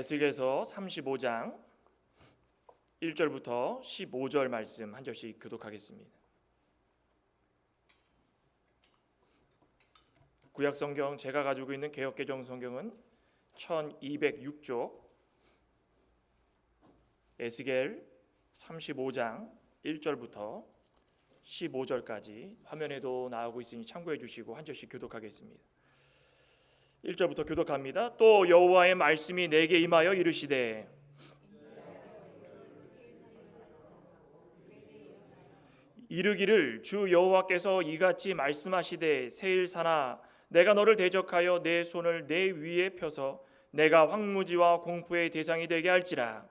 에스겔서 35장 1절부터 15절 말씀 한 절씩 교독하겠습니다. 구약 성경 제가 가지고 있는 개역개정 성경은 1206쪽 에스겔 35장 1절부터 15절까지 화면에도 나오고 있으니 참고해 주시고 한 절씩 교독하겠습니다. 1절부터 교독합니다. 또 여호와의 말씀이 내게 임하여 이르시되 이르기를 주 여호와께서 이같이 말씀하시되 세일사나 내가 너를 대적하여 내 손을 내 위에 펴서 내가 황무지와 공포의 대상이 되게 할지라.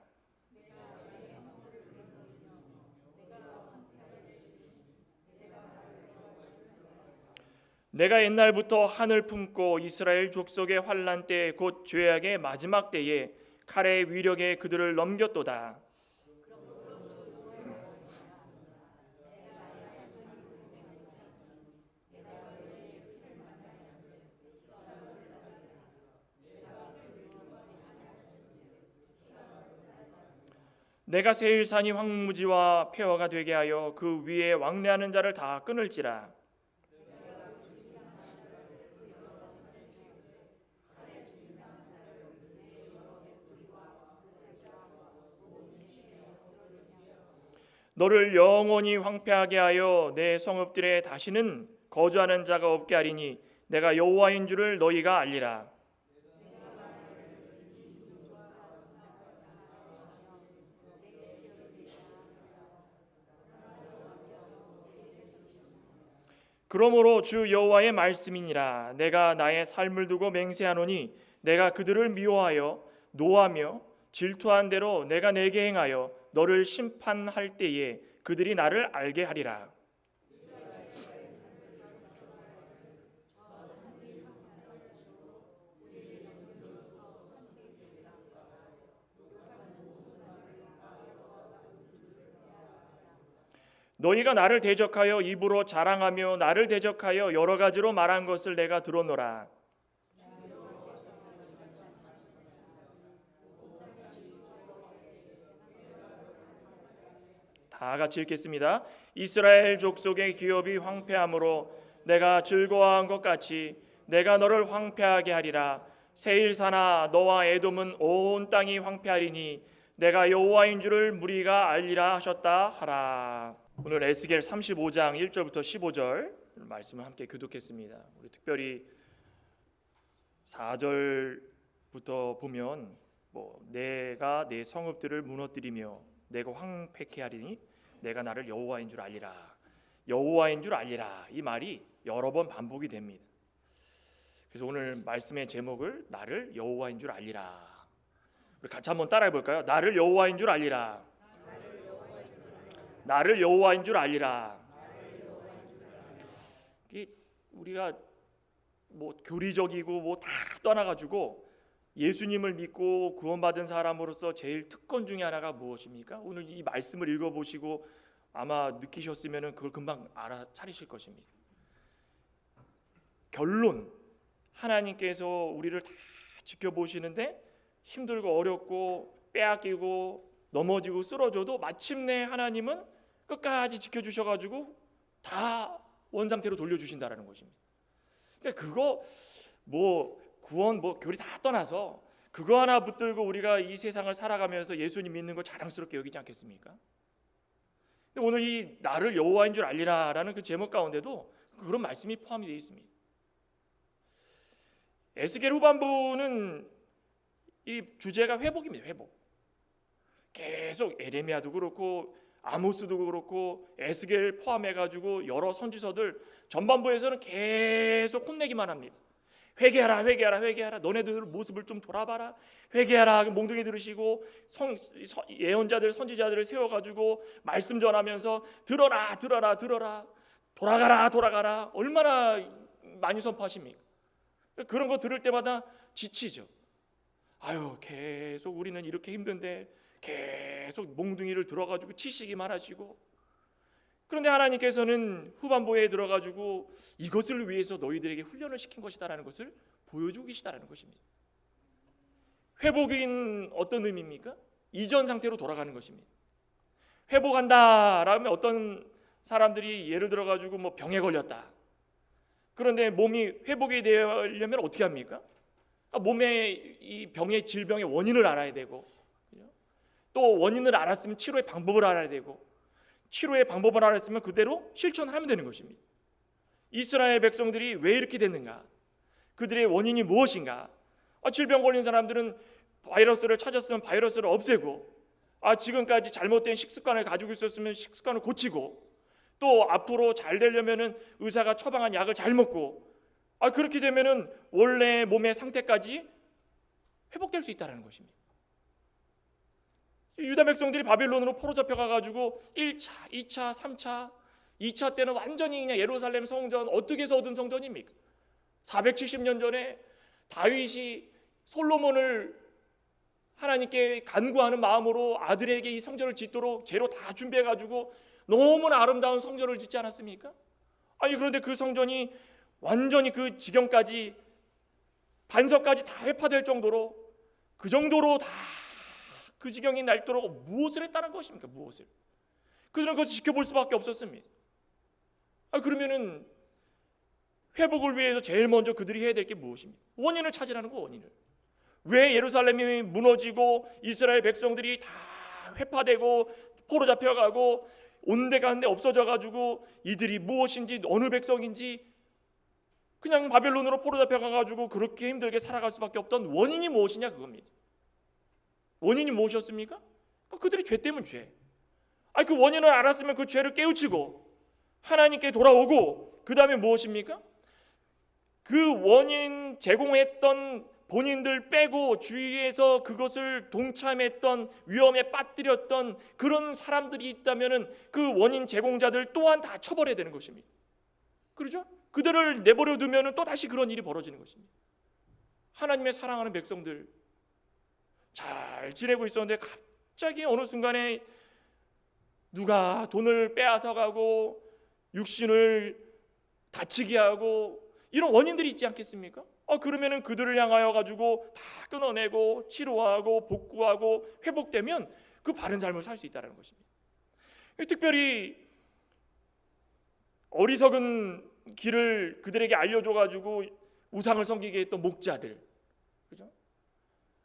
내가 옛날부터 하늘 품고 이스라엘 족속의 환난 때 곧 죄악의 마지막 때에 칼의 위력에 그들을 넘겼도다. 내가 세일산이 황무지와 폐허가 되게 하여 그 위에 왕래하는 자를 다 끊을지라. 너를 영원히 황폐하게 하여 내 성읍들에 다시는 거주하는 자가 없게 하리니 내가 여호와인 줄을 너희가 알리라. 그러므로 주 여호와의 말씀이니라. 내가 나의 삶을 두고 맹세하노니 내가 그들을 미워하여 노하며 질투한 대로 내가 내게 행하여 너를 심판할 때에 그들이 나를 알게 하리라. 너희가 나를 대적하여 입으로 자랑하며 나를 대적하여 여러 가지로 말한 것을 내가 들었노라. 다 같이 읽겠습니다. 이스라엘 족속의 기업이 황폐함으로 내가 즐거워한 것 같이 내가 너를 황폐하게 하리라. 세일사나 너와 에돔은 온 땅이 황폐하리니 내가 여호와인 줄을 무리가 알리라 하셨다 하라. 오늘 에스겔 35장 1절부터 15절 말씀을 함께 교독했습니다. 우리 특별히 4절부터 보면 내가 내 성읍들을 무너뜨리며 내가 황폐케 하리니 내가 나를 여호와인 줄 알리라. 여호와인 줄 알리라. 이 말이 여러 번 반복이 됩니다. 그래서 오늘 말씀의 제목을 나를 여호와인 줄 알리라. 우리 같이 한번 따라해 볼까요? 나를 여호와인 줄 알리라. 나를 여호와인 줄 알리라. 우리가 교리적이고 다 떠나가지고 예수님을 믿고 구원받은 사람으로서 제일 특권 중에 하나가 무엇입니까? 오늘 이 말씀을 읽어보시고 아마 느끼셨으면 그걸 금방 알아차리실 것입니다. 결론, 하나님께서 우리를 다 지켜보시는데 힘들고 어렵고 빼앗기고 넘어지고 쓰러져도 마침내 하나님은 끝까지 지켜주셔가지고 다 원상태로 돌려주신다라는 것입니다. 그러니까 그거 구원 교리 다 떠나서 그거 하나 붙들고 우리가 이 세상을 살아가면서 예수님 믿는 걸 자랑스럽게 여기지 않겠습니까? 근데 오늘 이 나를 여호와인 줄 알리라라는 그 제목 가운데도 그런 말씀이 포함이 되어 있습니다. 에스겔 후반부는 이 주제가 회복입니다. 회복. 계속 에레미야도 그렇고 아모스도 그렇고 에스겔 포함해가지고 여러 선지서들 전반부에서는 계속 혼내기만 합니다. 회개하라, 회개하라, 회개하라. 너네들 모습을 좀 돌아봐라. 회개하라. 몽둥이 들으시고 예언자들, 선지자들을 세워가지고 말씀 전하면서 들어라, 들어라, 들어라. 돌아가라, 돌아가라. 얼마나 많이 선포하십니까? 그런 거 들을 때마다 지치죠. 계속 우리는 이렇게 힘든데 계속 몽둥이를 들어가지고 치시기만 하시고, 그런데 하나님께서는 후반부에 들어가지고 이것을 위해서 너희들에게 훈련을 시킨 것이다라는 것을 보여주고 계시다라는 것입니다. 회복인 어떤 의미입니까? 이전 상태로 돌아가는 것입니다. 회복한다라면 어떤 사람들이 예를 들어 가지고 뭐 병에 걸렸다. 그런데 몸이 회복이 되려면 어떻게 합니까? 몸의 이 병의 질병의 원인을 알아야 되고, 또 원인을 알았으면 치료의 방법을 알아야 되고, 치료의 방법을 알았으면 그대로 실천을 하면 되는 것입니다. 이스라엘 백성들이 왜 이렇게 됐는가? 그들의 원인이 무엇인가? 질병 걸린 사람들은 바이러스를 찾았으면 바이러스를 없애고, 지금까지 잘못된 식습관을 가지고 있었으면 식습관을 고치고, 또 앞으로 잘 되려면은 의사가 처방한 약을 잘 먹고, 그렇게 되면은 원래 몸의 상태까지 회복될 수 있다는 것입니다. 유다 백성들이 바벨론으로 포로 잡혀가 가지고 1차, 2차, 3차, 2차 때는 완전히 그냥 예루살렘 성전 어떻게 해서 얻은 성전입니까? 470년 전에 다윗이 솔로몬을 하나님께 간구하는 마음으로 아들에게 이 성전을 짓도록 재료 다 준비해 가지고 너무나 아름다운 성전을 짓지 않았습니까? 그런데 그 성전이 완전히 그 지경까지 반석까지 다 회파될 정도로 그 정도로 다 그 지경이 날도록 무엇을 했다는 것입니까? 무엇을? 그들은 그것을 지켜볼 수밖에 없었습니다. 그러면은 회복을 위해서 제일 먼저 그들이 해야 될 게 무엇입니까? 원인을 찾으라는 거. 원인을. 왜 예루살렘이 무너지고 이스라엘 백성들이 다 회파되고 포로 잡혀가고 온데간데 없어져 가지고 이들이 무엇인지 어느 백성인지 그냥 바벨론으로 포로 잡혀가 가지고 그렇게 힘들게 살아갈 수밖에 없던 원인이 무엇이냐 그겁니다. 원인이 무엇이었습니까? 그들의 죄 때문 죄. 그 원인을 알았으면 그 죄를 깨우치고 하나님께 돌아오고, 그 다음에 무엇입니까? 그 원인 제공했던 본인들 빼고 주위에서 그것을 동참했던, 위험에 빠뜨렸던 그런 사람들이 있다면은 그 원인 제공자들 또한 다 처벌해야 되는 것입니다. 그렇죠? 그들을 내버려 두면은 또 다시 그런 일이 벌어지는 것입니다. 하나님의 사랑하는 백성들 잘 지내고 있었는데 갑자기 어느 순간에 누가 돈을 빼앗아 가고 육신을 다치게 하고 이런 원인들이 있지 않겠습니까? 그러면은 그들을 향하여 가지고 다 끊어내고 치료하고 복구하고 회복되면 그 바른 삶을 살 수 있다는 것입니다. 특별히 어리석은 길을 그들에게 알려줘 가지고 우상을 섬기게 했던 목자들, 그죠?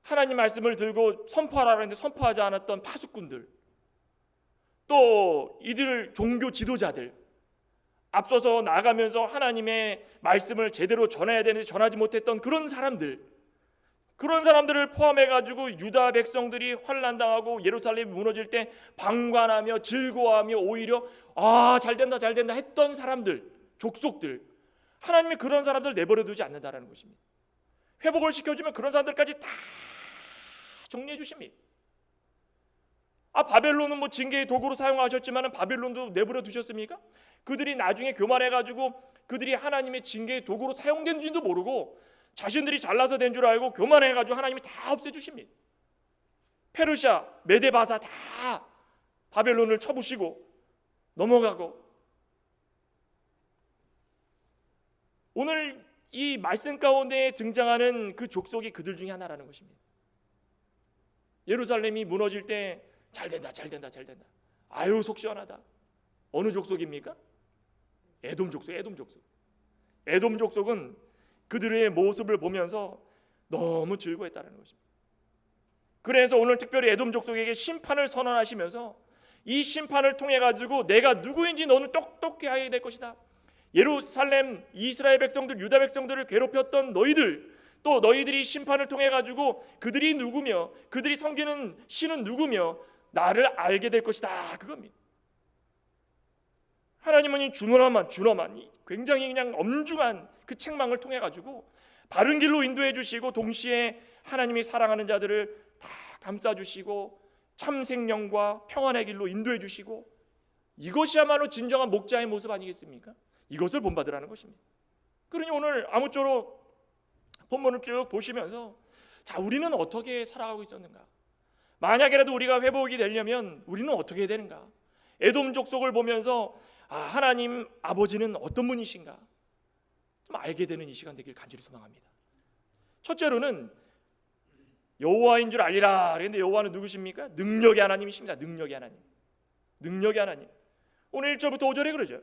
하나님 말씀을 들고 선포하라 했는데 선포하지 않았던 파수꾼들, 또 이들 종교 지도자들, 앞서서 나가면서 하나님의 말씀을 제대로 전해야 되는데 전하지 못했던 그런 사람들, 그런 사람들을 포함해 가지고 유다 백성들이 환난당하고 예루살렘이 무너질 때 방관하며 즐거워하며 오히려 잘된다 잘된다 했던 사람들, 족속들, 하나님이 그런 사람들을 내버려 두지 않는다라는 것입니다. 회복을 시켜주면 그런 사람들까지 다 정리해 주십니다. 바벨론은 뭐 징계의 도구로 사용하셨지만 바벨론도 내버려 두셨습니까? 그들이 나중에 교만해가지고 그들이 하나님의 징계의 도구로 사용된지도 모르고 자신들이 잘나서 된 줄 알고 교만해가지고 하나님이 다 없애주십니다. 페르시아, 메데바사 다 바벨론을 쳐부시고 넘어가고, 오늘 이 말씀 가운데 등장하는 그 족속이 그들 중에 하나라는 것입니다. 예루살렘이 무너질 때 잘된다 잘된다 잘된다, 속 시원하다. 어느 족속입니까? 에돔 족속. 에돔 족속은 그들의 모습을 보면서 너무 즐거워했다는 것입니다. 그래서 오늘 특별히 에돔 족속에게 심판을 선언하시면서 이 심판을 통해 가지고 내가 누구인지 너는 똑똑히 알게 될 것이다. 예루살렘 이스라엘 백성들, 유다 백성들을 괴롭혔던 너희들, 또 너희들이 심판을 통해 가지고 그들이 누구며 그들이 섬기는 신은 누구며 나를 알게 될 것이다, 그겁니다. 하나님은 이 준엄한 굉장히 그냥 엄중한 그 책망을 통해 가지고 바른 길로 인도해 주시고, 동시에 하나님이 사랑하는 자들을 다 감싸 주시고 참 생명과 평안의 길로 인도해 주시고, 이것이야말로 진정한 목자의 모습 아니겠습니까? 이것을 본받으라는 것입니다. 그러니 오늘 아무쪼록 본문을 쭉 보시면서 우리는 어떻게 살아가고 있었는가? 만약이라도 우리가 회복이 되려면 우리는 어떻게 해야 되는가? 에돔 족속을 보면서 하나님 아버지는 어떤 분이신가? 좀 알게 되는 이 시간 되길 간절히 소망합니다. 첫째로는 여호와인 줄 알리라. 그런데 여호와는 누구십니까? 능력의 하나님이십니다. 능력의 하나님. 능력의 하나님. 오늘 1절부터 5절에 그러죠.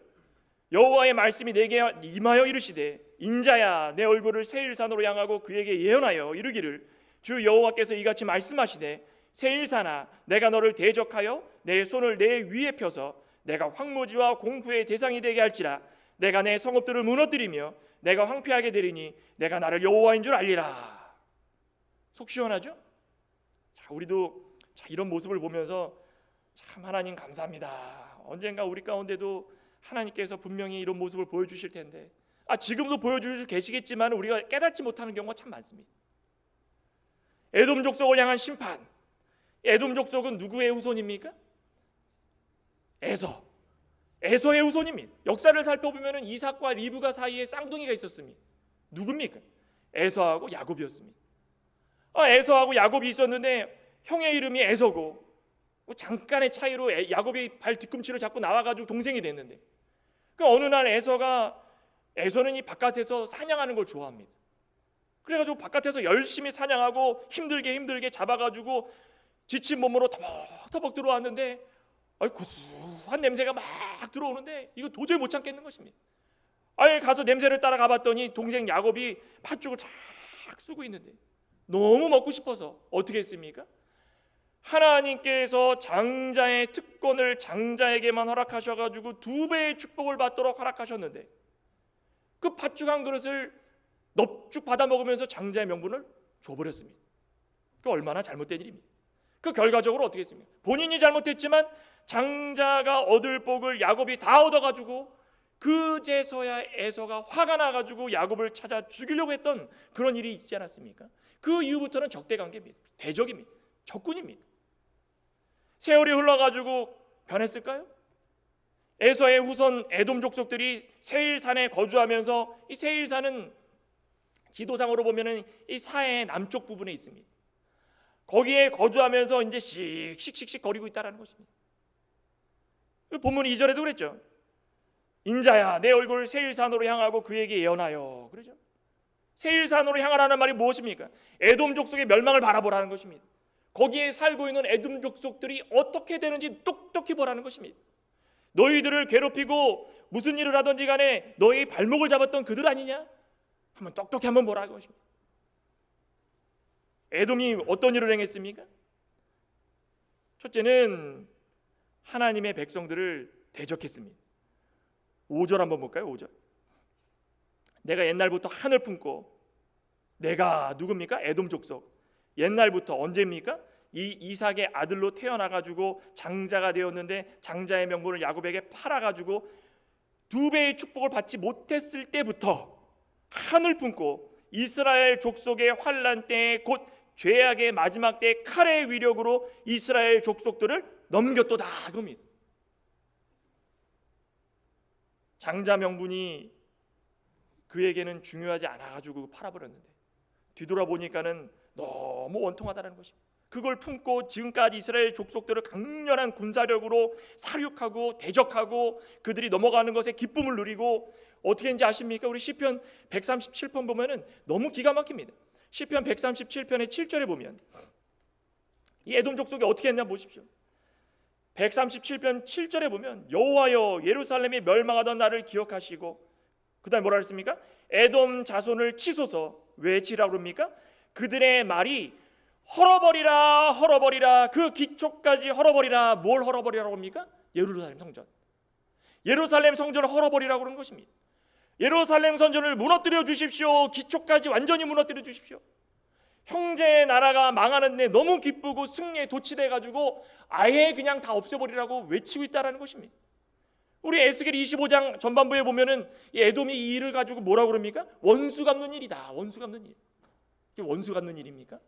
여호와의 말씀이 내게 임하여 이르시되 인자야 내 얼굴을 세일산으로 향하고 그에게 예언하여 이르기를 주 여호와께서 이같이 말씀하시되 세일산아 내가 너를 대적하여 내 손을 내 위에 펴서 내가 황무지와 공포의 대상이 되게 할지라 내가 내 성읍들을 무너뜨리며 내가 황폐하게 되리니 내가 나를 여호와인 줄 알리라. 속 시원하죠? 자, 우리도 이런 모습을 보면서 참 하나님 감사합니다. 언젠가 우리 가운데도 하나님께서 분명히 이런 모습을 보여주실 텐데 지금도 보여주시고 계시겠지만 우리가 깨닫지 못하는 경우가 참 많습니다. 에돔 족속을 향한 심판. 에돔 족속은 누구의 후손입니까? 에서의 후손입니다. 역사를 살펴보면 이삭과 리브가 사이에 쌍둥이가 있었습니다. 누굽니까? 에서하고 야곱이었습니다. 에서하고 야곱이 있었는데 형의 이름이 에서고 잠깐의 차이로 야곱이 발 뒤꿈치를 잡고 나와가지고 동생이 됐는데 어느 날 에서는 이 바깥에서 사냥하는 걸 좋아합니다. 그래가지고 바깥에서 열심히 사냥하고 힘들게 잡아가지고 지친 몸으로 터벅터벅 들어왔는데 구수한 냄새가 막 들어오는데 이거 도저히 못 참겠는 것입니다. 가서 냄새를 따라가 봤더니 동생 야곱이 팥죽을 착 쓰고 있는데 너무 먹고 싶어서 어떻게 했습니까? 하나님께서 장자의 특권을 장자에게만 허락하셔가지고 2배의 축복을 받도록 허락하셨는데 그 팥죽 한 그릇을 넙죽 받아 먹으면서 장자의 명분을 줘버렸습니다. 그 얼마나 잘못된 일입니까? 그 결과적으로 어떻게 했습니까? 본인이 잘못했지만 장자가 얻을 복을 야곱이 다 얻어가지고 그제서야 에서가 화가 나가지고 야곱을 찾아 죽이려고 했던 그런 일이 있지 않았습니까? 그 이후부터는 적대관계입니다. 대적입니다. 적군입니다. 세월이 흘러가지고 변했을까요? 에서의 후손 에돔 족속들이 세일산에 거주하면서 이 세일산은 지도상으로 보면은 이 사해의 남쪽 부분에 있습니다. 거기에 거주하면서 이제 씩씩씩 거리고 있다라는 것입니다. 본문 2절에도 그랬죠. 인자야 내 얼굴을 세일산으로 향하고 그에게 예언하여. 그러죠. 세일산으로 향하라는 말이 무엇입니까? 에돔 족속의 멸망을 바라보라는 것입니다. 거기에 살고 있는 에돔 족속들이 어떻게 되는지 똑똑히 보라는 것입니다. 너희들을 괴롭히고 무슨 일을 하든지 간에 너희 발목을 잡았던 그들 아니냐? 한번 똑똑히 한번 보라는 것입니다. 에돔이 어떤 일을 행했습니까? 첫째는 하나님의 백성들을 대적했습니다. 5절 한번 볼까요? 5절. 내가 옛날부터 하늘 품고 내가 누굽니까? 에돔 족속. 옛날부터 언제입니까? 이 이삭의 아들로 태어나가지고 장자가 되었는데 장자의 명분을 야곱에게 팔아가지고 2배의 축복을 받지 못했을 때부터 하늘 품고 이스라엘 족속의 환난 때에 곧 죄악의 마지막 때에 칼의 위력으로 이스라엘 족속들을 넘겼도다 그럽니다. 장자 명분이 그에게는 중요하지 않아가지고 팔아버렸는데 뒤돌아보니까는 너무 원통하다는 것입니다. 그걸 품고 지금까지 이스라엘 족속들을 강렬한 군사력으로 사륙하고 대적하고 그들이 넘어가는 것에 기쁨을 누리고 어떻게 했는지 아십니까? 우리 시편 137편 보면은 너무 기가 막힙니다. 시편 137편의 7절에 보면 이 에돔 족속이 어떻게 했냐 보십시오. 137편 7절에 보면 여호와여 예루살렘이 멸망하던 날을 기억하시고 그다음에 뭐라 했습니까? 에돔 자손을 치소서. 왜 치라고 그럽니까? 그들의 말이 헐어버리라 헐어버리라 그 기초까지 헐어버리라. 뭘 헐어버리라고 합니까? 예루살렘 성전. 예루살렘 성전을 헐어버리라고 그런 것입니다. 예루살렘 성전을 무너뜨려 주십시오. 기초까지 완전히 무너뜨려 주십시오. 형제의 나라가 망하는데 너무 기쁘고 승리에 도취돼 가지고 아예 그냥 다 없애버리라고 외치고 있다라는 것입니다. 우리 에스겔 25장 전반부에 보면은 이 에돔이 이 일을 가지고 뭐라고 그럽니까? 원수 갚는 일이다. 원수 갚는 일. 이게 원수 갚는 일입니까?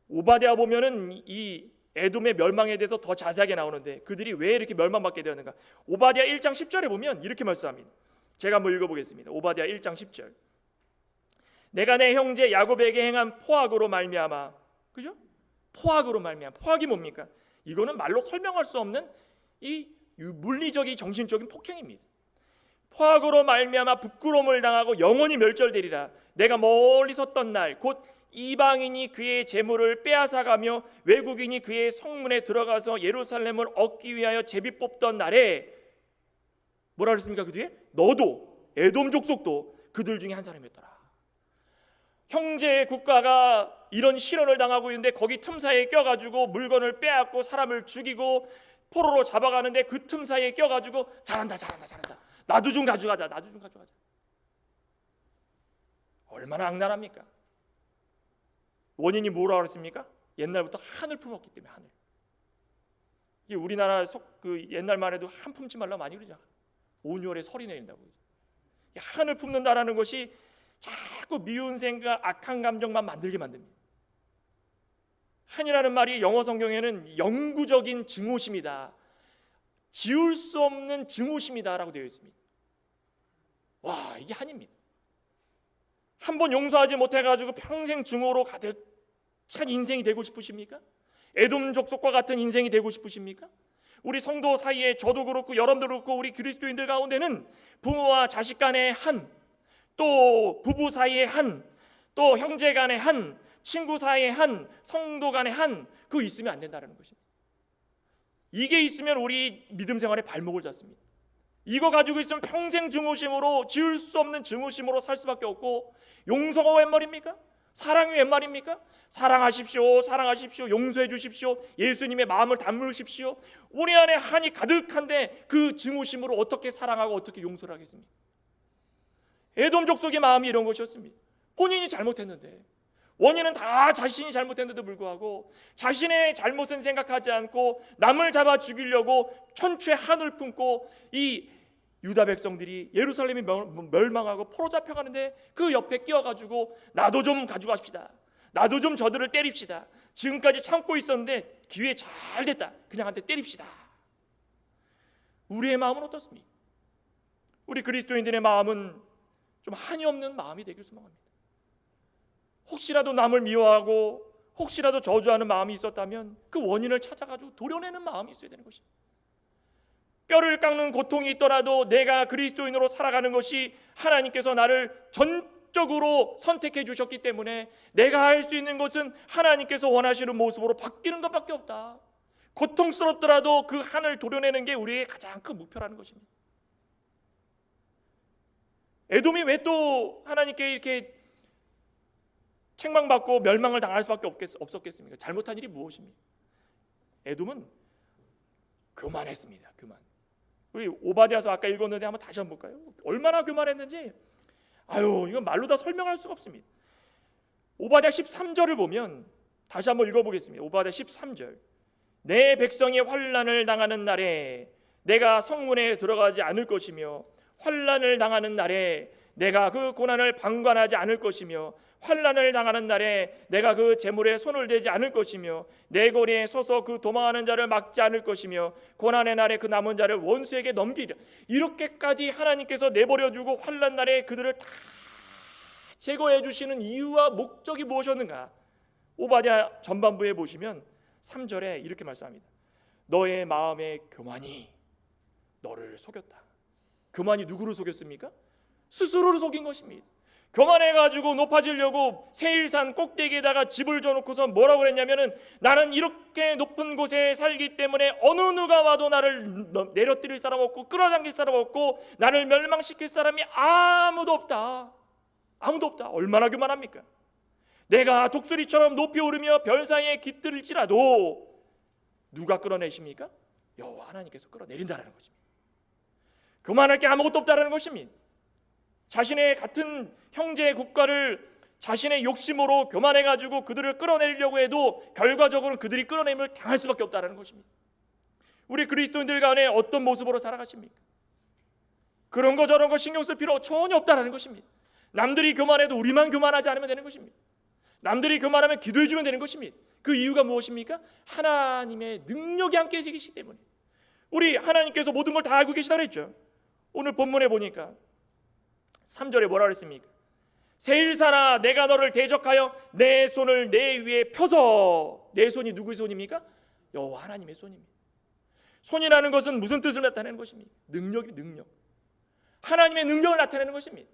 오바댜 보면은 이 에돔의 멸망에 대해서 더 자세하게 나오는데 그들이 왜 이렇게 멸망받게 되었는가? 오바댜 1장 10절에 보면 이렇게 말씀합니다. 제가 한번 읽어보겠습니다. 오바댜 1장 10절. 내가 내 형제 야곱에게 행한 포악으로 말미암아, 그죠? 포악으로 말미암아. 포악이 뭡니까? 이거는 말로 설명할 수 없는 이 물리적인 정신적인 폭행입니다. 포악으로 말미암아 부끄러움을 당하고 영원히 멸절되리라. 내가 멀리 섰던 날 곧 이방인이 그의 재물을 빼앗아가며 외국인이 그의 성문에 들어가서 예루살렘을 얻기 위하여 제비 뽑던 날에 뭐라 그랬습니까? 그 뒤에 너도 에돔 족속도 그들 중에 한 사람이었더라. 형제 국가가 이런 실언을 당하고 있는데 거기 틈 사이에 껴가지고 물건을 빼앗고 사람을 죽이고 포로로 잡아가는데 그 틈 사이에 껴가지고 잘한다 나도 좀 가져가자. 얼마나 악랄합니까? 원인이 뭐라고 그랬습니까? 옛날부터 한을 품었기 때문에. 한을. 이게 우리나라 그 옛날만 해도 한 품지 말라고 많이 그러죠. 5월에 설이 내린다고. 한을 품는다라는 것이 자꾸 미운 생각, 악한 감정만 만들게 만듭니다. 한이라는 말이 영어 성경에는 영구적인 증오심이다, 지울 수 없는 증오심이다라고 되어 있습니다. 와, 이게 한입니다. 한번 용서하지 못해가지고 평생 증오로 가득 찬 인생이 되고 싶으십니까? 에돔 족속과 같은 인생이 되고 싶으십니까? 우리 성도 사이에 저도 그렇고 여러분도 그렇고 우리 그리스도인들 가운데는 부모와 자식 간의 한, 또 부부 사이의 한, 또 형제 간의 한, 친구 사이의 한, 성도 간의 한, 그거 있으면 안 된다는 것입니다. 이게 있으면 우리 믿음 생활에 발목을 잡습니다. 이거 가지고 있으면 평생 증오심으로, 지울 수 없는 증오심으로 살 수밖에 없고, 용서가 웬 말입니까? 사랑이 웬 말입니까? 사랑하십시오, 용서해 주십시오, 예수님의 마음을 담으십시오. 우리 안에 한이 가득한데 그 증오심으로 어떻게 사랑하고 어떻게 용서를 하겠습니까? 에돔 족속의 마음이 이런 것이었습니다. 본인이 잘못했는데, 원인은 다 자신이 잘못했는데도 불구하고 자신의 잘못은 생각하지 않고 남을 잡아 죽이려고 천추의 한을 품고 이 유다 백성들이 예루살렘이 멸망하고 포로 잡혀가는데 그 옆에 끼어가지고 나도 좀 가져가십시다, 나도 좀 저들을 때립시다, 지금까지 참고 있었는데 기회 잘 됐다, 그냥 한 대 때립시다. 우리의 마음은 어떻습니까? 우리 그리스도인들의 마음은 좀 한이 없는 마음이 되길 소망합니다. 혹시라도 남을 미워하고 혹시라도 저주하는 마음이 있었다면 그 원인을 찾아가지고 도려내는 마음이 있어야 되는 것입니다. 뼈를 깎는 고통이 있더라도 내가 그리스도인으로 살아가는 것이 하나님께서 나를 전적으로 선택해 주셨기 때문에 내가 할 수 있는 것은 하나님께서 원하시는 모습으로 바뀌는 것밖에 없다. 고통스럽더라도 그 한을 도려내는 게 우리의 가장 큰 목표라는 것입니다. 에돔이 왜 또 하나님께 이렇게 책망받고 멸망을 당할 수밖에 없었겠습니까? 잘못한 일이 무엇입니까? 에돔은 교만했습니다. 교만. 우리 오바댜서 아까 읽었는데 한번 다시 한번 볼까요? 얼마나 교만했는지 이건 말로 다 설명할 수가 없습니다. 오바댜 13절을 보면 다시 한번 읽어보겠습니다. 오바댜 13절. 내 백성이 환난을 당하는 날에 내가 성문에 들어가지 않을 것이며 환난을 당하는 날에 내가 그 고난을 방관하지 않을 것이며 환난을 당하는 날에 내가 그 재물에 손을 대지 않을 것이며 내 거리에 서서 그 도망하는 자를 막지 않을 것이며 고난의 날에 그 남은 자를 원수에게 넘기리라. 이렇게까지 하나님께서 내버려두고 환난 날에 그들을 다 제거해 주시는 이유와 목적이 무엇이었는가? 오바댜 전반부에 보시면 3절에 이렇게 말씀합니다. 너의 마음의 교만이 너를 속였다. 교만이 누구를 속였습니까? 스스로를 속인 것입니다. 교만해가지고 높아지려고 세일산 꼭대기에다가 집을 줘놓고서 뭐라고 그랬냐면은 나는 이렇게 높은 곳에 살기 때문에 어느 누가 와도 나를 내려뜨릴 사람 없고 끌어당길 사람 없고 나를 멸망시킬 사람이 아무도 없다. 아무도 없다. 얼마나 교만합니까? 내가 독수리처럼 높이 오르며 별 사이에 깃들일지라도 누가 끌어내십니까? 여호와 하나님께서 끌어내린다라는 것입니다. 교만할 게 아무것도 없다라는 것입니다. 자신의 같은 형제의 국가를 자신의 욕심으로 교만해가지고 그들을 끌어내리려고 해도 결과적으로 그들이 끌어내림을 당할 수밖에 없다는 것입니다. 우리 그리스도인들 간에 어떤 모습으로 살아가십니까? 그런 거 저런 거 신경 쓸 필요 전혀 없다는 것입니다. 남들이 교만해도 우리만 교만하지 않으면 되는 것입니다. 남들이 교만하면 기도해 주면 되는 것입니다. 그 이유가 무엇입니까? 하나님의 능력이 함께 계시기 때문에. 우리 하나님께서 모든 걸 다 알고 계시다 그랬죠. 오늘 본문에 보니까 3절에 뭐라 그랬습니까? 세일사나 내가 너를 대적하여 내 손을 내 위에 펴서. 내 손이 누구의 손입니까? 여호와 하나님의 손입니다. 손이라는 것은 무슨 뜻을 나타내는 것입니까? 능력이 능력. 하나님의 능력을 나타내는 것입니다.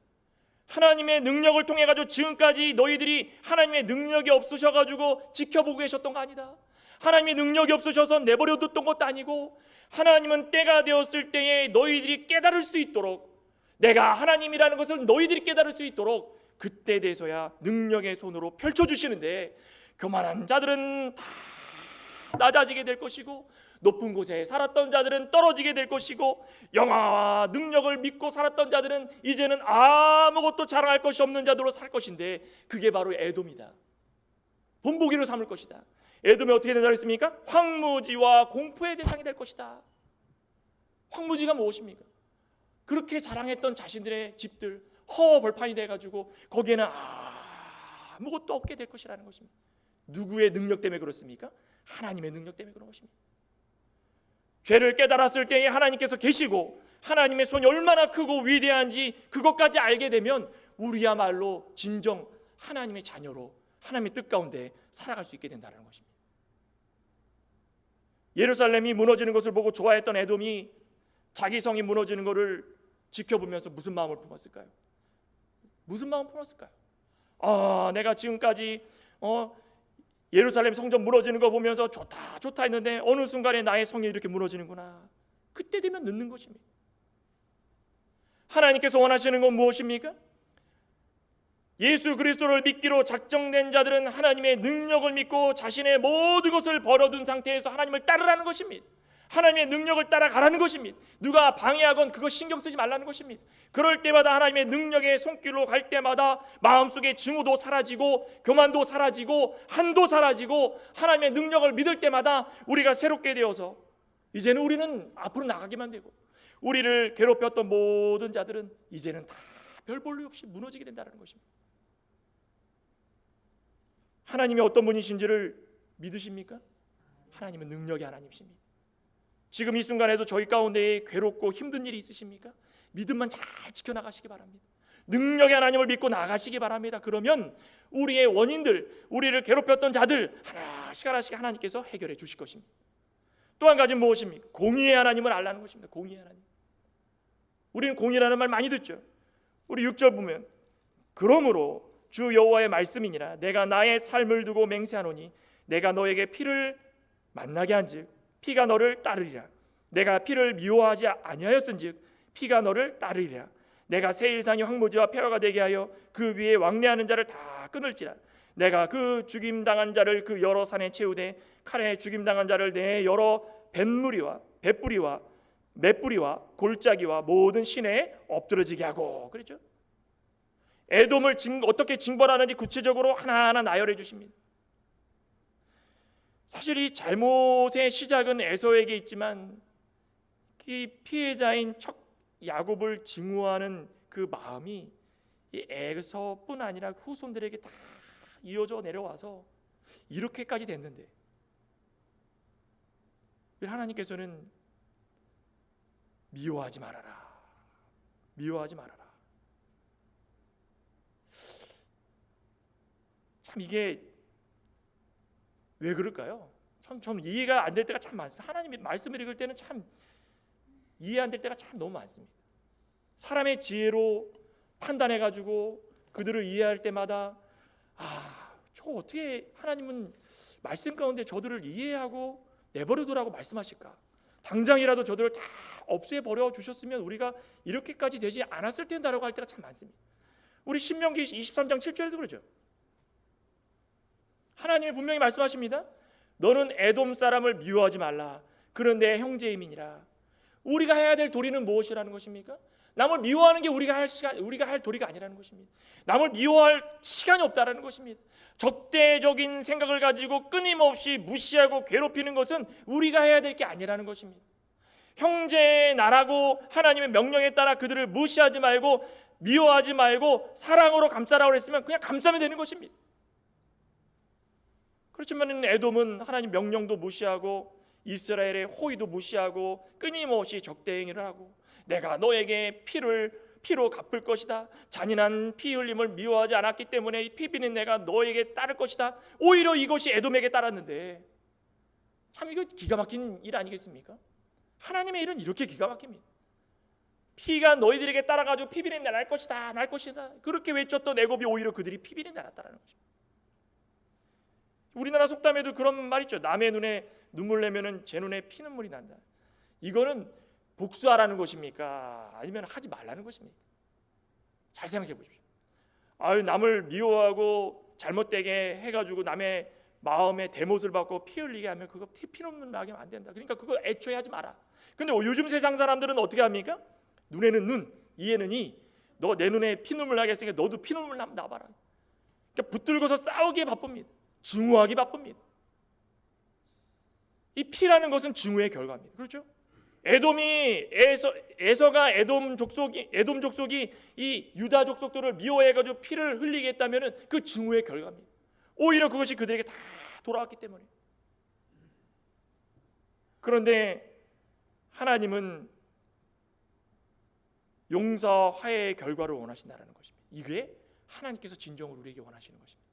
하나님의 능력을 통해 가지고 지금까지 너희들이 하나님의 능력이 없으셔 가지고 지켜보고 계셨던 거 아니다. 하나님의 능력이 없으셔서 내버려 뒀던 것도 아니고, 하나님은 때가 되었을 때에 너희들이 깨달을 수 있도록, 내가 하나님이라는 것을 너희들이 깨달을 수 있도록 그때 돼서야 능력의 손으로 펼쳐주시는데, 교만한 자들은 다 낮아지게 될 것이고, 높은 곳에 살았던 자들은 떨어지게 될 것이고, 영화와 능력을 믿고 살았던 자들은 이제는 아무것도 자랑할 것이 없는 자들로 살 것인데, 그게 바로 에돔이다. 본보기로 삼을 것이다. 에돔이 어떻게 된다고 했습니까? 황무지와 공포의 대상이 될 것이다. 황무지가 무엇입니까? 그렇게 자랑했던 자신들의 집들 허벌판이 돼가지고 거기에는 아무것도 없게 될 것이라는 것입니다. 누구의 능력 때문에 그렇습니까? 하나님의 능력 때문에 그런 것입니다. 죄를 깨달았을 때에 하나님께서 계시고 하나님의 손이 얼마나 크고 위대한지 그것까지 알게 되면 우리야말로 진정 하나님의 자녀로 하나님의 뜻 가운데 살아갈 수 있게 된다는 것입니다. 예루살렘이 무너지는 것을 보고 좋아했던 에돔이 자기 성이 무너지는 것을 지켜보면서 무슨 마음을 품었을까요? 무슨 마음을 품었을까요? 내가 지금까지 예루살렘 성전 무너지는 거 보면서 좋다 했는데 어느 순간에 나의 성이 이렇게 무너지는구나. 그때 되면 늦는 것입니다. 하나님께서 원하시는 건 무엇입니까? 예수 그리스도를 믿기로 작정된 자들은 하나님의 능력을 믿고 자신의 모든 것을 버려둔 상태에서 하나님을 따르라는 것입니다. 하나님의 능력을 따라가라는 것입니다. 누가 방해하건 그거 신경 쓰지 말라는 것입니다. 그럴 때마다 하나님의 능력의 손길로 갈 때마다 마음속에 증오도 사라지고 교만도 사라지고 한도 사라지고 하나님의 능력을 믿을 때마다 우리가 새롭게 되어서 이제는 우리는 앞으로 나가기만 되고, 우리를 괴롭혔던 모든 자들은 이제는 다 별 볼일 없이 무너지게 된다는 것입니다. 하나님이 어떤 분이신지를 믿으십니까? 하나님은 능력의 하나님이십니다. 지금 이 순간에도 저희 가운데 괴롭고 힘든 일이 있으십니까? 믿음만 잘 지켜나가시기 바랍니다. 능력의 하나님을 믿고 나가시기 바랍니다. 그러면 우리의 원인들, 우리를 괴롭혔던 자들 하나씩 하나님께서 해결해 주실 것입니다. 또 한 가지는 무엇입니까? 공의의 하나님을 알라는 것입니다. 공의의 하나님. 우리는 공의라는 말 많이 듣죠. 우리 6절 보면 그러므로 주 여호와의 말씀이니라 내가 나의 삶을 두고 맹세하노니 내가 너에게 피를 만나게 한즉 피가 너를 따르리라. 내가 피를 미워하지 아니하였은즉 피가 너를 따르리라. 내가 세일산이 황무지와 폐허가 되게 하여 그 위에 왕래하는 자를 다 끊을지라. 내가 그 죽임당한 자를 그 여러 산에 채우되 칼에 죽임당한 자를 내 여러 뱃뿌리와 맷뿌리와 골짜기와 모든 시내에 엎드러지게 하고, 그랬죠. 에돔을 어떻게 징벌하는지 구체적으로 하나하나 나열해 주십니다. 사실 이 잘못의 시작은 에서에게 있지만 이 피해자인 야곱을 증오하는 그 마음이 이 에서뿐 아니라 후손들에게 다 이어져 내려와서 이렇게까지 됐는데, 하나님께서는 미워하지 말아라. 참 이게 왜 그럴까요? 참 이해가 안 될 때가 참 많습니다. 하나님의 말씀을 읽을 때는 참 이해 안 될 때가 참 너무 많습니다. 사람의 지혜로 판단해가지고 그들을 이해할 때마다 저 어떻게 하나님은 말씀 가운데 저들을 이해하고 내버려두라고 말씀하실까? 당장이라도 저들을 다 없애버려 주셨으면 우리가 이렇게까지 되지 않았을 텐다라고 할 때가 참 많습니다. 우리 신명기 23장 7절에도 그러죠. 하나님이 분명히 말씀하십니다. 너는 에돔 사람을 미워하지 말라. 그는 내 형제임이니라. 우리가 해야 될 도리는 무엇이라는 것입니까? 남을 미워하는 게 우리가 할 도리가 아니라는 것입니다. 남을 미워할 시간이 없다라는 것입니다. 적대적인 생각을 가지고 끊임없이 무시하고 괴롭히는 것은 우리가 해야 될 게 아니라는 것입니다. 형제의 나라고 하나님의 명령에 따라 그들을 무시하지 말고 미워하지 말고 사랑으로 감싸라고 했으면 그냥 감싸면 되는 것입니다. 그렇지만 에돔은 하나님 명령도 무시하고 이스라엘의 호의도 무시하고 끊임없이 적대 행위를 하고, 내가 너에게 피로 갚을 것이다. 잔인한 피 흘림을 미워하지 않았기 때문에 피비는 내가 너에게 따를 것이다. 오히려 이것이 에돔에게 따랐는데, 참 이거 기가 막힌 일 아니겠습니까? 하나님의 일은 이렇게 기가 막힙니다. 피가 너희들에게 따라가지고 피비린내 날 것이다, 날 것이다. 그렇게 외쳤던 애굽이 오히려 그들이 피비린내 났다라는 거죠. 우리나라 속담에도 그런 말 있죠. 남의 눈에 눈물 내면은 제 눈에 피눈물이 난다. 이거는 복수하라는 것입니까? 아니면 하지 말라는 것입니까? 잘 생각해 보십시오. 남을 미워하고 잘못되게 해가지고 남의 마음에 대못을 받고 피 흘리게 하면 그거 피눈물 나게 하면 안 된다. 그러니까 그거 애초에 하지 마라. 근데 요즘 세상 사람들은 어떻게 합니까? 눈에는 눈, 이에는 이. 너 내 눈에 피눈물 나게 했으니까 너도 피눈물 나봐라. 그러니까 붙들고서 싸우기에 바쁩니다. 증오하기 바쁩니다. 이 피라는 것은 증오의 결과입니다. 그렇죠? 에서가 에돔 족속이 이 유다 족속들을 미워해가지고 피를 흘리게 했다면은 그 증오의 결과입니다. 오히려 그것이 그들에게 다 돌아왔기 때문에. 그런데 하나님은 용서와 화해의 결과를 원하신다는 것입니다. 이게 하나님께서 진정으로 우리에게 원하시는 것입니다.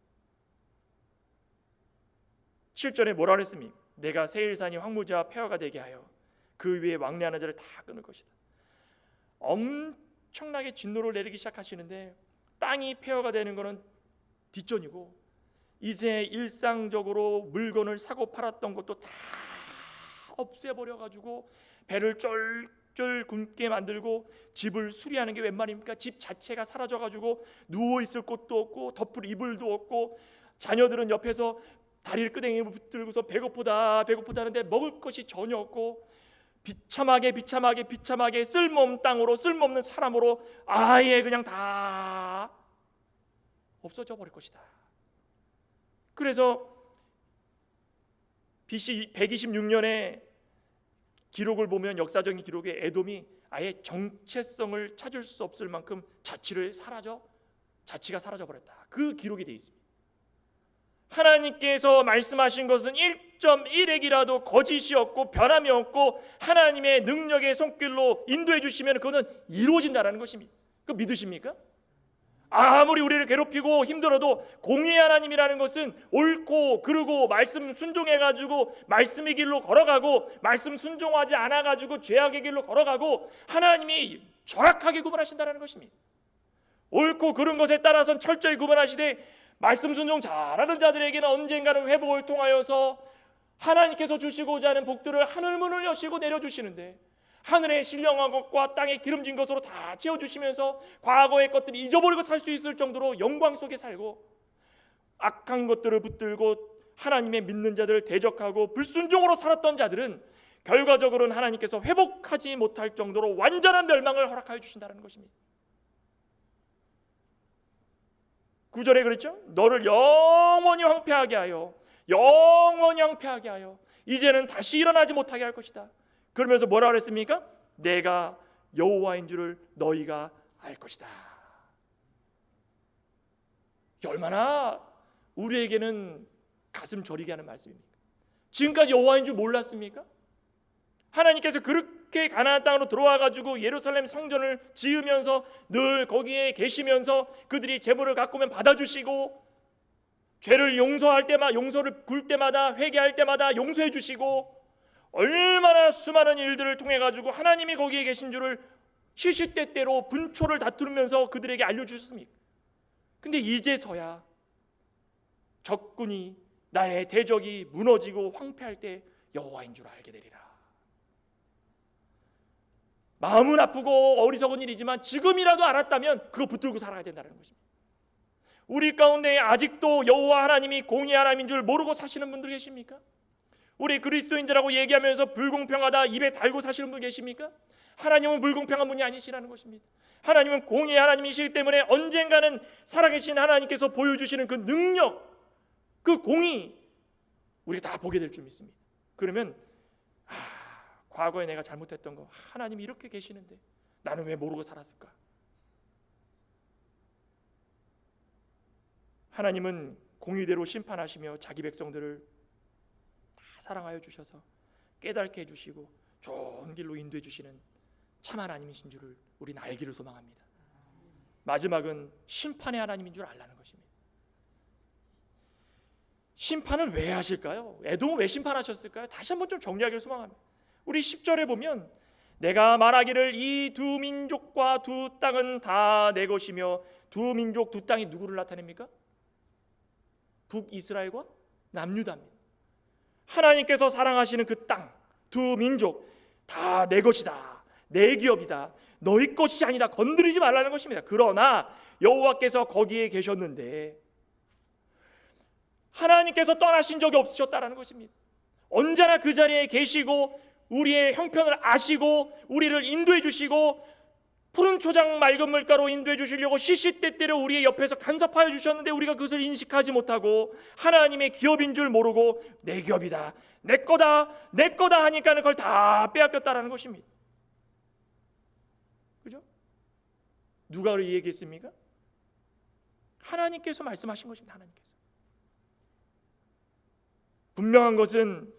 7절에 뭐라 그랬습니까? 내가 세일산이 황무지와 폐허가 되게 하여 그 위에 왕래하는 자를 다 끊을 것이다. 엄청나게 진노를 내리기 시작하시는데 땅이 폐허가 되는 것은 뒷전이고 이제 일상적으로 물건을 사고 팔았던 것도 다 없애버려가지고 배를 쫄쫄 굶게 만들고 집을 수리하는 게 웬 말입니까? 집 자체가 사라져가지고 누워있을 곳도 없고 덮을 이불도 없고 자녀들은 옆에서 다리를 끄댕이 붙들고서 배고프다 하는데 먹을 것이 전혀 없고 비참하게 쓸모없는 땅으로 쓸모없는 사람으로 아예 그냥 다 없어져 버릴 것이다. 그래서 BC 126년에 기록을 보면 역사적인 기록에 에돔이 아예 정체성을 찾을 수 없을 만큼 자치가 사라져 버렸다. 그 기록이 되어 있습니다. 하나님께서 말씀하신 것은 1.1핵이라도 거짓이 없고 변함이 없고 하나님의 능력의 손길로 인도해 주시면 그것은 이루어진다는 것입니다. 그거 믿으십니까? 아무리 우리를 괴롭히고 힘들어도 공의의 하나님이라는 것은 옳고 그르고 말씀 순종해가지고 말씀의 길로 걸어가고 말씀 순종하지 않아가지고 죄악의 길로 걸어가고 하나님이 정확하게 구분하신다는 것입니다. 옳고 그른 것에 따라서는 철저히 구분하시되 말씀 순종 잘하는 자들에게는 언젠가는 회복을 통하여서 하나님께서 주시고자 하는 복들을 하늘문을 여시고 내려주시는데 하늘의 신령한 것과 땅의 기름진 것으로 다 채워주시면서 과거의 것들을 잊어버리고 살 수 있을 정도로 영광 속에 살고 악한 것들을 붙들고 하나님의 믿는 자들을 대적하고 불순종으로 살았던 자들은 결과적으로는 하나님께서 회복하지 못할 정도로 완전한 멸망을 허락하여 주신다는 것입니다. 9절에 그랬죠? 너를 영원히 황폐하게 하여 이제는 다시 일어나지 못하게 할 것이다. 그러면서 뭐라 그랬습니까? 내가 여호와인 줄을 너희가 알 것이다. 이게 얼마나 우리에게는 가슴 저리게 하는 말씀입니까? 지금까지 여호와인 줄 몰랐습니까? 하나님께서 그렇게 가나안 땅으로 들어와가지고 예루살렘 성전을 지으면서 늘 거기에 계시면서 그들이 제물을 갖고 오면 받아주시고 죄를 용서를 굴 때마다 회개할 때마다 용서해 주시고 얼마나 수많은 일들을 통해 가지고 하나님이 거기에 계신 줄을 시시때때로 분초를 다투면서 그들에게 알려주셨습니까? 근데 이제서야 적군이 나의 대적이 무너지고 황폐할 때 여호와인 줄 알게 되리라. 마음은 아프고 어리석은 일이지만 지금이라도 알았다면 그거 붙들고 살아야 된다는 것입니다. 우리 가운데 아직도 여호와 하나님이 공의 하나님인 줄 모르고 사시는 분들 계십니까? 우리 그리스도인들하고 얘기하면서 불공평하다 입에 달고 사시는 분 계십니까? 하나님은 불공평한 분이 아니시라는 것입니다. 하나님은 공의 하나님이시기 때문에 언젠가는 살아계신 하나님께서 보여주시는 그 능력, 그 공의 우리가 다 보게 될 줄 믿습니다. 그러면 과거에 내가 잘못했던 거 하나님이 이렇게 계시는데 나는 왜 모르고 살았을까? 하나님은 공의대로 심판하시며 자기 백성들을 다 사랑하여 주셔서 깨닫게 해주시고 좋은 길로 인도해 주시는 참 하나님이신 줄을 우리는 알기를 소망합니다. 마지막은 심판의 하나님인 줄 알라는 것입니다. 심판은 왜 하실까요? 에돔을 왜 심판하셨을까요? 다시 한번 좀 정리하기를 소망합니다. 우리 10절에 보면 내가 말하기를 이 두 민족과 두 땅은 다 내 것이며. 두 민족 두 땅이 누구를 나타냅니까? 북이스라엘과 남유다입니다. 하나님께서 사랑하시는 그 땅, 두 민족 다 내 것이다, 내 기업이다, 너희 것이 아니다, 건드리지 말라는 것입니다. 그러나 여호와께서 거기에 계셨는데 하나님께서 떠나신 적이 없으셨다라는 것입니다. 언제나 그 자리에 계시고 우리의 형편을 아시고 우리를 인도해 주시고 푸른 초장 맑은 물가로 인도해 주시려고 시시때때로 우리의 옆에서 간섭하여 주셨는데 우리가 그것을 인식하지 못하고 하나님의 기업인 줄 모르고 내 기업이다, 내 거다, 내 거다 하니까 그걸 다 빼앗겼다라는 것입니다. 그죠? 누가 이 얘기했습니까? 하나님께서 말씀하신 것입니다. 하나님께서. 분명한 것은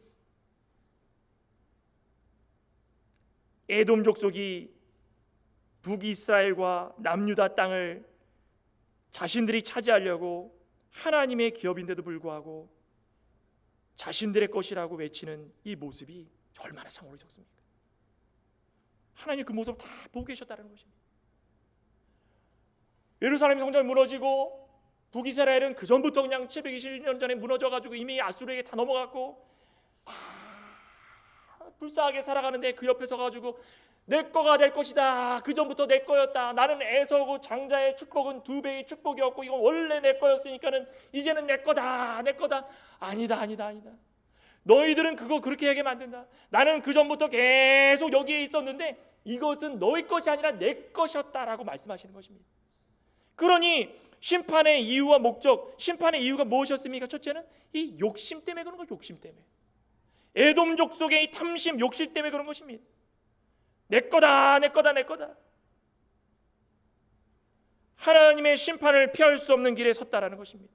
에돔 족속이 북이스라엘과 남유다 땅을 자신들이 차지하려고 하나님의 기업인데도 불구하고 자신들의 것이라고 외치는 이 모습이 얼마나 상호를 줬습니까? 하나님 그 모습을 다 보고 계셨다는 것입니다. 예루살렘 성전이 무너지고 북이스라엘은 그 전부터 그냥 720년 전에 무너져가지고 이미 아수르에게 다 넘어갔고 다 불쌍하게 살아가는데 그 옆에 서가지고 내 거가 될 것이다, 그 전부터 내 거였다, 나는 에서고 장자의 축복은 2배의 축복이었고 이건 원래 내 거였으니까는 이제는 내 거다, 내 거다. 아니다, 아니다, 아니다. 너희들은 그거 그렇게 하게 만든다. 나는 그 전부터 계속 여기에 있었는데 이것은 너희 것이 아니라 내 것이었다라고 말씀하시는 것입니다. 그러니 심판의 이유와 목적, 심판의 이유가 무엇이었습니까? 첫째는 이 욕심 때문에 그런 거예요. 욕심 때문에. 에돔 족속의 이 탐심, 욕심 때문에 그런 것입니다. 내 거다, 내 거다, 내 거다. 하나님의 심판을 피할 수 없는 길에 섰다라는 것입니다.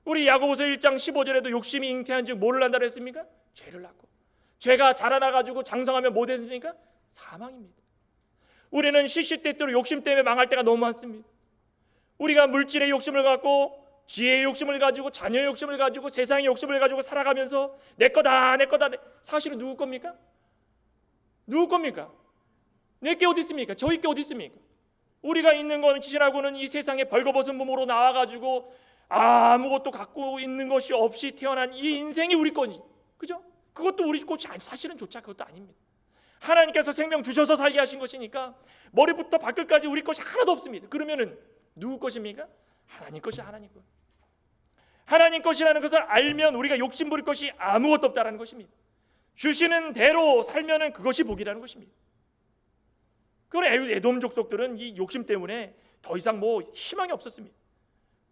우리 야고보서 1장 15절에도 욕심이 잉태한즉 뭐를 난다 그랬습니까? 죄를 낳고. 죄가 자라나가지고 장성하면 뭐 됐습니까? 사망입니다. 우리는 시시때때로 욕심 때문에 망할 때가 너무 많습니다. 우리가 물질의 욕심을 갖고 지혜의 욕심을 가지고 자녀의 욕심을 가지고 세상의 욕심을 가지고 살아가면서 내 거다, 내 거다. 사실은 누구 겁니까? 누구 겁니까? 내게 어디 있습니까? 저희 게 어디 있습니까? 우리가 있는 거는 지나고는 이 세상에 벌거벗은 몸으로 나와가지고 아무것도 갖고 있는 것이 없이 태어난 이 인생이 우리 거지, 그죠? 그것도 우리 것이 아니, 사실은 조차 그것도 아닙니다. 하나님께서 생명 주셔서 살게 하신 것이니까 머리부터 발끝까지 우리 것이 하나도 없습니다. 그러면은 누구 것입니까? 하나님 것이 하나님 것. 하나님 것이라는 것을 알면 우리가 욕심 부릴 것이 아무것도 없다라는 것입니다. 주시는 대로 살면은 그것이 복이라는 것입니다. 그런데 에돔 족속들은 이 욕심 때문에 더 이상 뭐 희망이 없었습니다.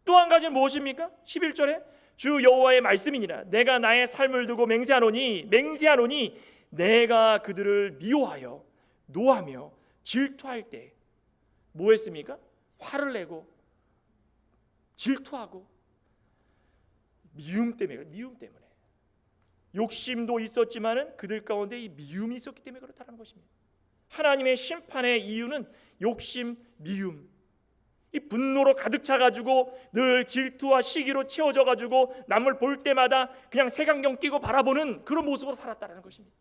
또 한 가지는 무엇입니까? 11절에 주 여호와의 말씀이니라. 내가 나의 삶을 두고 맹세하노니 내가 그들을 미워하여 노하며 질투할 때 뭐 했습니까? 화를 내고 질투하고 미움 때문에 욕심도 있었지만은 그들 가운데 이 미움이 있었기 때문에 그렇다는 것입니다. 하나님의 심판의 이유는 욕심, 미움, 이 분노로 가득 차가지고 늘 질투와 시기로 채워져 가지고 남을 볼 때마다 그냥 색안경 끼고 바라보는 그런 모습으로 살았다는 것입니다.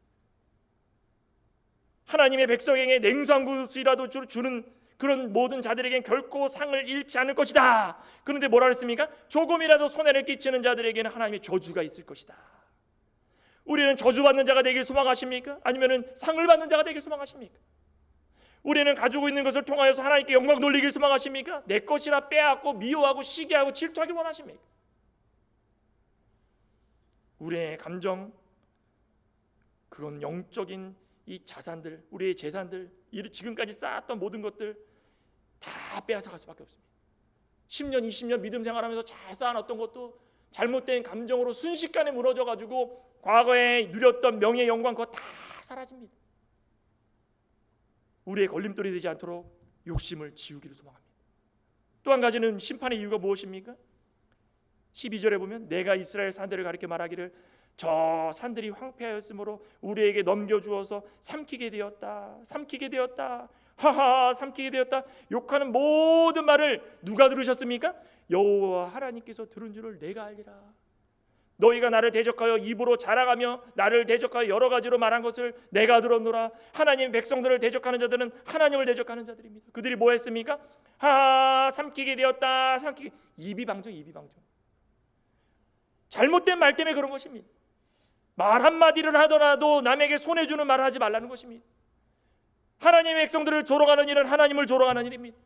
하나님의 백성에게 냉수한 것이라도 주는 그런 모든 자들에겐 결코 상을 잃지 않을 것이다. 그런데 뭐라 그랬습니까? 조금이라도 손해를 끼치는 자들에게는 하나님의 저주가 있을 것이다. 우리는 저주받는 자가 되길 소망하십니까? 아니면 상을 받는 자가 되길 소망하십니까? 우리는 가지고 있는 것을 통하여서 하나님께 영광 돌리길 소망하십니까? 내 것이라 빼앗고 미워하고 시기하고 질투하길 원하십니까? 우리의 감정, 그건 영적인 이 자산들, 우리의 재산들, 지금까지 쌓았던 모든 것들 다 빼앗아갈 수밖에 없습니다. 10년, 20년 믿음 생활하면서 잘 쌓아놨던 것도 잘못된 감정으로 순식간에 무너져가지고 과거에 누렸던 명예, 영광 그거 다 사라집니다. 우리의 걸림돌이 되지 않도록 욕심을 지우기를 소망합니다. 또 한 가지는 심판의 이유가 무엇입니까? 12절에 보면 내가 이스라엘 산들을 가리켜 말하기를 저 산들이 황폐하였으므로 우리에게 넘겨주어서 삼키게 되었다. 하하, 삼키게 되었다. 욕하는 모든 말을 누가 들으셨습니까? 여호와 하나님께서 들은 줄을 내가 알리라. 너희가 나를 대적하여 입으로 자랑하며 나를 대적하여 여러 가지로 말한 것을 내가 들었노라. 하나님 백성들을 대적하는 자들은 하나님을 대적하는 자들입니다. 그들이 뭐 했습니까? 삼키게 되었다. 이비방정. 잘못된 말 때문에 그런 것입니다. 말 한마디를 하더라도 남에게 손해주는 말을 하지 말라는 것입니다. 하나님의 백성들을 조롱하는 일은 하나님을 조롱하는 일입니다.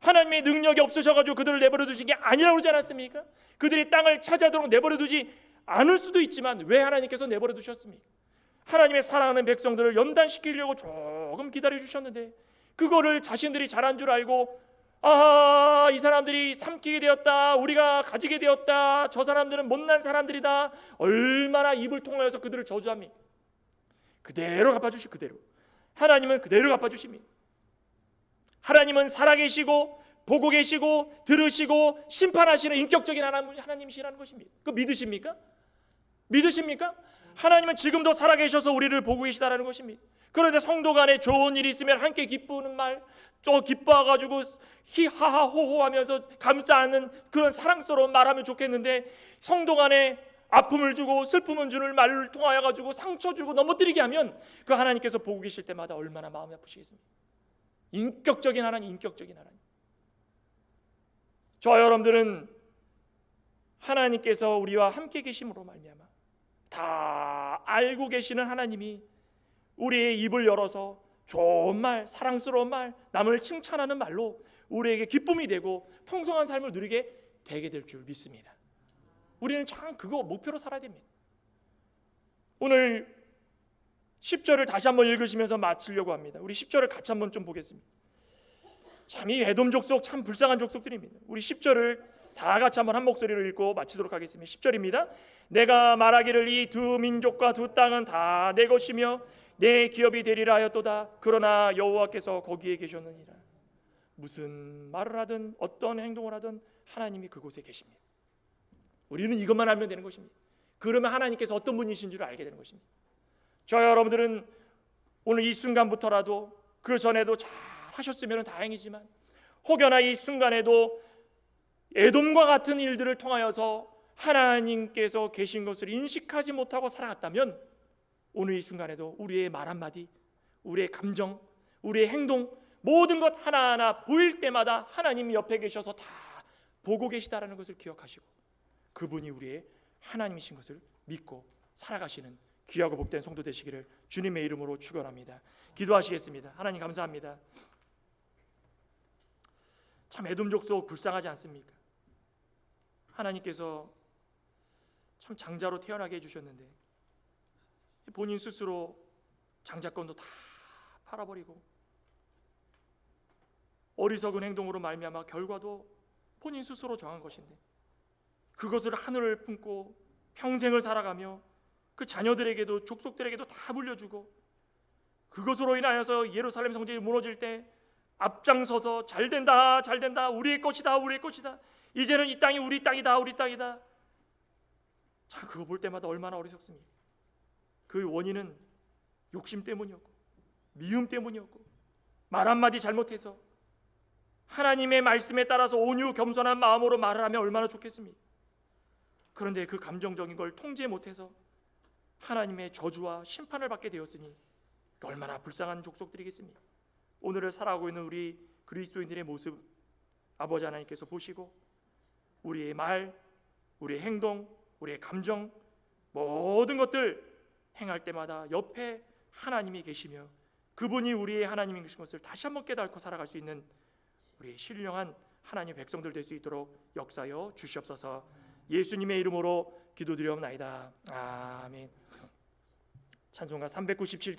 하나님의 능력이 없으셔가지고 그들을 내버려 두신 게 아니라고 그러지 않았습니까? 그들이 땅을 차지하도록 내버려 두지 않을 수도 있지만 왜 하나님께서 내버려 두셨습니까? 하나님의 사랑하는 백성들을 연단시키려고 조금 기다려 주셨는데 그거를 자신들이 잘한 줄 알고 이 사람들이 삼키게 되었다, 우리가 가지게 되었다, 저 사람들은 못난 사람들이다, 얼마나 입을 통하여서 그들을 저주합니까? 그대로 갚아주시. 그대로 하나님은 그대로 갚아주십니다. 하나님은 살아계시고 보고 계시고 들으시고 심판하시는 인격적인 하나님이시라는 것입니다. 그거 믿으십니까? 하나님은 지금도 살아계셔서 우리를 보고 계시다라는 것입니다. 그런데 성도 간에 좋은 일이 있으면 함께 기쁘는 말, 또 기뻐가지고 히하하호호 하면서 감싸는 그런 사랑스러운 말하면 좋겠는데 성도 간에 아픔을 주고 슬픔을 주는 말을 통하여 가지고 상처 주고 넘어뜨리게 하면 그 하나님께서 보고 계실 때마다 얼마나 마음이 아프시겠습니까? 인격적인 하나님. 저와 여러분들은 하나님께서 우리와 함께 계심으로 말미암아 다 알고 계시는 하나님이 우리의 입을 열어서 좋은 말, 사랑스러운 말, 남을 칭찬하는 말로 우리에게 기쁨이 되고 풍성한 삶을 누리게 되게 될 줄 믿습니다. 우리는 참 그거 목표로 살아야 됩니다. 오늘 10절을 다시 한번 읽으시면서 마치려고 합니다. 우리 10절을 같이 한번 좀 보겠습니다. 참 이 에돔 족속 참 불쌍한 족속들입니다. 우리 10절을 다 같이 한번 한 목소리로 읽고 마치도록 하겠습니다. 10절입니다. 내가 말하기를 이 두 민족과 두 땅은 다 내 것이며 내 기업이 되리라 하였도다. 그러나 여호와께서 거기에 계셨느니라. 무슨 말을 하든 어떤 행동을 하든 하나님이 그곳에 계십니다. 우리는 이것만 알면 되는 것입니다. 그러면 하나님께서 어떤 분이신 줄 알게 되는 것입니다. 저 여러분들은 오늘 이 순간부터라도 그 전에도 잘 하셨으면 다행이지만 혹여나 이 순간에도 에돔과 같은 일들을 통하여서 하나님께서 계신 것을 인식하지 못하고 살아갔다면 오늘 이 순간에도 우리의 말 한마디, 우리의 감정, 우리의 행동 모든 것 하나하나 보일 때마다 하나님이 옆에 계셔서 다 보고 계시다라는 것을 기억하시고 그분이 우리의 하나님이신 것을 믿고 살아가시는 귀하고 복된 성도 되시기를 주님의 이름으로 축원합니다. 기도하시겠습니다. 하나님 감사합니다. 참 에돔 족속 불쌍하지 않습니까? 하나님께서 참 장자로 태어나게 해주셨는데 본인 스스로 장자권도 다 팔아버리고 어리석은 행동으로 말미암아 결과도 본인 스스로 정한 것인데 그것을 하늘을 품고 평생을 살아가며 그 자녀들에게도 족속들에게도 다 물려주고 그것으로 인하여서 예루살렘 성전이 무너질 때 앞장서서 잘된다 우리의 것이다 이제는 이 땅이 우리 땅이다 참 그거 볼 때마다 얼마나 어리석습니까? 그 원인은 욕심 때문이었고 미움 때문이었고 말 한마디 잘못해서 하나님의 말씀에 따라서 온유 겸손한 마음으로 말을 하면 얼마나 좋겠습니까? 그런데 그 감정적인 걸 통제 못해서 하나님의 저주와 심판을 받게 되었으니 얼마나 불쌍한 족속들이겠습니까? 오늘을 살아가고 있는 우리 그리스도인들의 모습 아버지 하나님께서 보시고 우리의 말, 우리의 행동, 우리의 감정 모든 것들 행할 때마다 옆에 하나님이 계시며 그분이 우리의 하나님인 것을 다시 한번 깨닫고 살아갈 수 있는 우리의 신령한 하나님의 백성들 될 수 있도록 역사하여 주시옵소서. 예수님의 이름으로 기도드리옵나이다. 아멘. 찬송가 397장